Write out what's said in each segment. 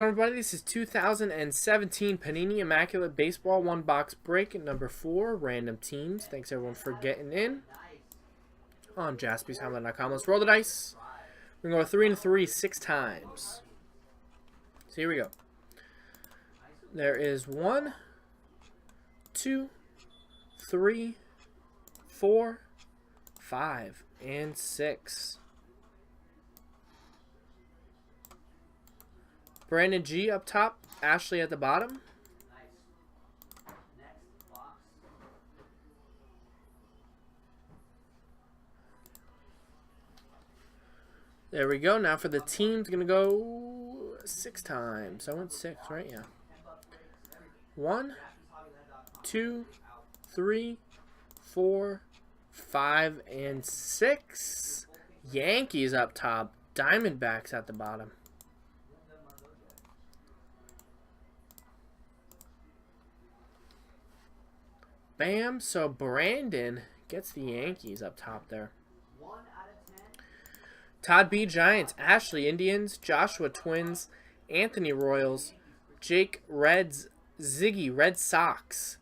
Everybody, this is 2017 Panini Immaculate Baseball 1-box break at number 4, random teams. Thanks everyone for getting in on jaspyshamlin.com. Let's roll the dice. We're going to go 3 and 3 6 times. So here we go. There is 1, 2, 3, 4, 5, and 6. Brandon G up top, Ashley at the bottom. There we go. Now for the team's going to go 6 times. I went 6, right? Yeah. 1, 2, 3, 4, 5, and 6. Yankees up top, Diamondbacks at the bottom. Bam. So Brandon gets the Yankees up top there. Todd B, Giants. Ashley, Indians. Joshua, Twins. Anthony, Royals. Jake, Reds. Ziggy, Red Sox.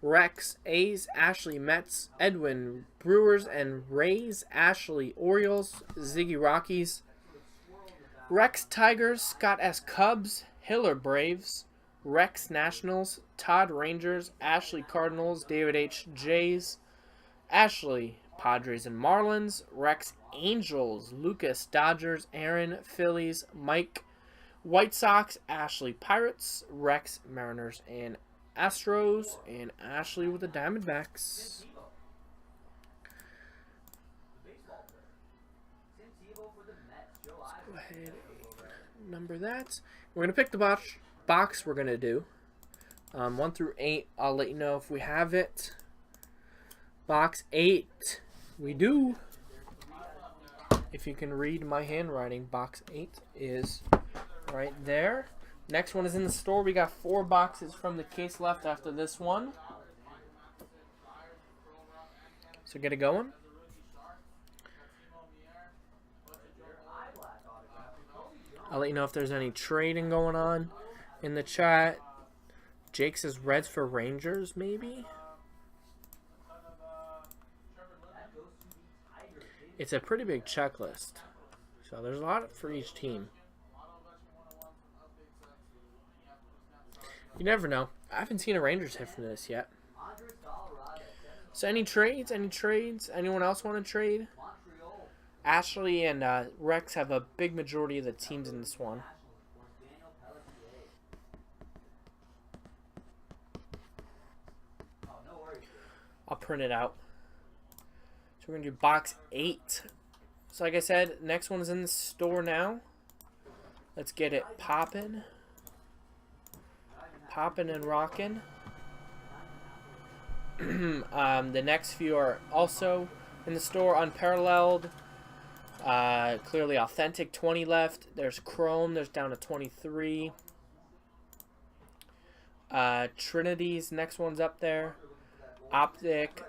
Rex, A's. Ashley, Mets. Edwin, Brewers and Rays. Ashley, Orioles. Ziggy, Rockies. Rex, Tigers. Scott S, Cubs. Hiller, Braves. Rex, Nationals. Todd, Rangers. Ashley, Cardinals. David H, Jays. Ashley, Padres and Marlins. Rex, Angels. Lucas, Dodgers. Aaron, Phillies. Mike, White Sox. Ashley, Pirates. Rex, Mariners and Astros. And Ashley with the Diamondbacks. Let's go ahead and number that. We're going to pick the box we're going to do. 1 through 8, I'll let you know if we have it. Box 8, we do. If you can read my handwriting, box 8 is right there. Next one is in the store. We got 4 boxes from the case left after this one. So get it going. I'll let you know if there's any trading going on in the chat. Jake says Reds for Rangers, maybe? It's a pretty big checklist. So there's a lot for each team. You never know. I haven't seen a Rangers hit from this yet. So any trades? Any trades? Anyone else want to trade? Ashley and Rex have a big majority of the teams in this one. I'll print it out. So we're going to do box 8. So like I said, next one is in the store now. Let's get it popping. Popping and rocking. The next few are also in the store, unparalleled. Clearly authentic, 20 left. There's Chrome, there's down to 23. Trinity's next one's up there. Optic,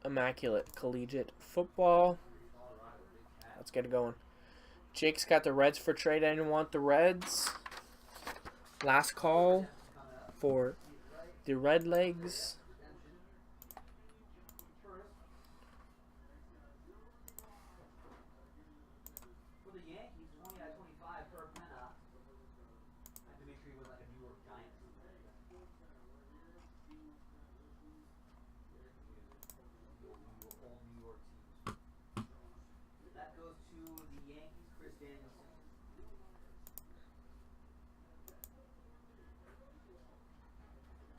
Immaculate Collegiate Football. Let's get it going. Jake's got the Reds for trade. Anyone want the Reds? Last call for the Red Legs.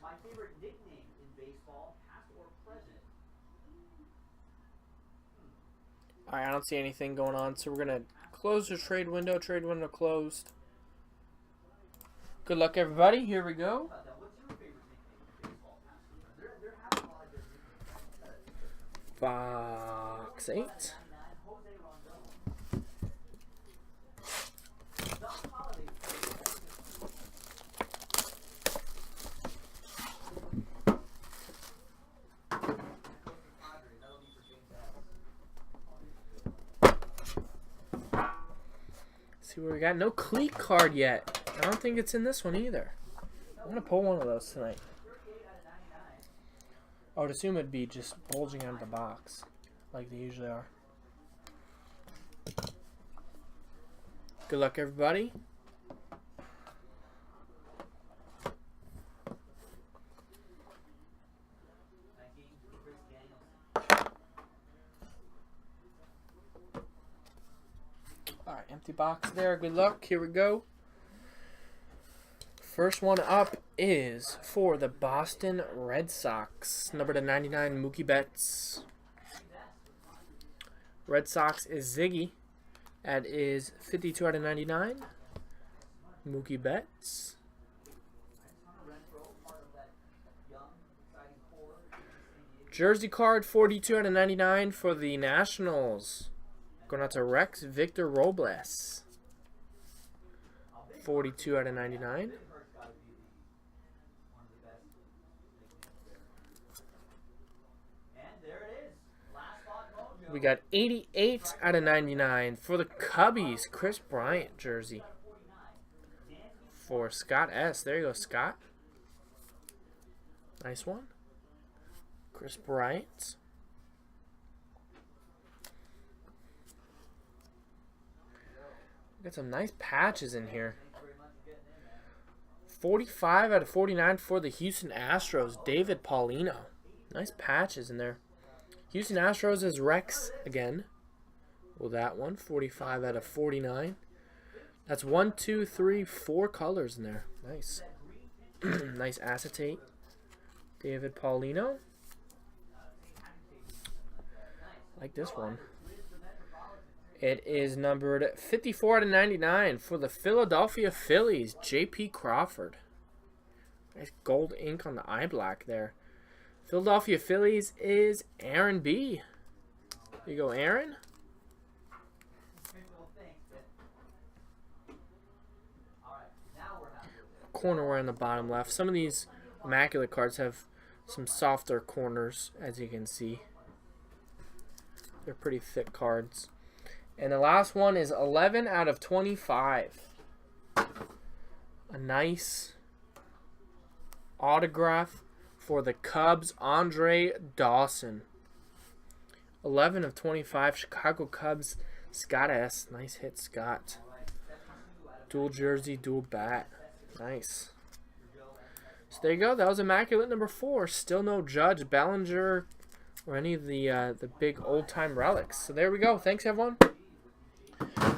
My favorite nickname in baseball, past or present. Alright, I don't see anything going on, so we're going to close the trade window. Trade window closed. Good luck, everybody. Here we go. What's your favorite nickname in baseball, past or present? There have a lot of different Box 8. See what we got. No cleat card yet. I don't think it's in this one either. I'm going to pull one of those tonight. I would assume it'd be just bulging out of the box, like they usually are. Good luck, everybody. Alright, empty box there. Good luck. Here we go. First one up is for the Boston Red Sox. Number to 99, Mookie Betts. Red Sox is Ziggy. That is 52 out of 99. Mookie Betts. Jersey card, 42 out of 99 for the Nationals. Going out to Rex Victor Robles. 42 out of 99. We got 88 out of 99 for the Cubbies. Chris Bryant jersey. For Scott S. There you go, Scott. Nice one. Chris Bryant. Got some nice patches in here. 45 out of 49 for the Houston Astros. David Paulino. Nice patches in there. Houston Astros is Rex again. Well, that one. 45 out of 49. That's 1, 2, 3, 4 colors in there. Nice. Nice acetate. David Paulino. Like this one. It is numbered 54 out of 99 for the Philadelphia Phillies. J.P. Crawford. Nice gold ink on the eye black there. Philadelphia Phillies is Aaron B. There you go, Aaron. Corner in the bottom left. Some of these Immaculate cards have some softer corners, as you can see. They're pretty thick cards. And the last one is 11 out of 25. A nice autograph for the Cubs, Andre Dawson. 11 of 25, Chicago Cubs, Scott S. Nice hit, Scott. Dual jersey, dual bat. Nice. So there you go. That was Immaculate number 4. Still no Judge, Bellinger, or any of the big old-time relics. So there we go. Thanks, everyone.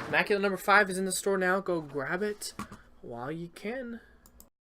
Immaculate number 5 is in the store now. Go grab it while you can.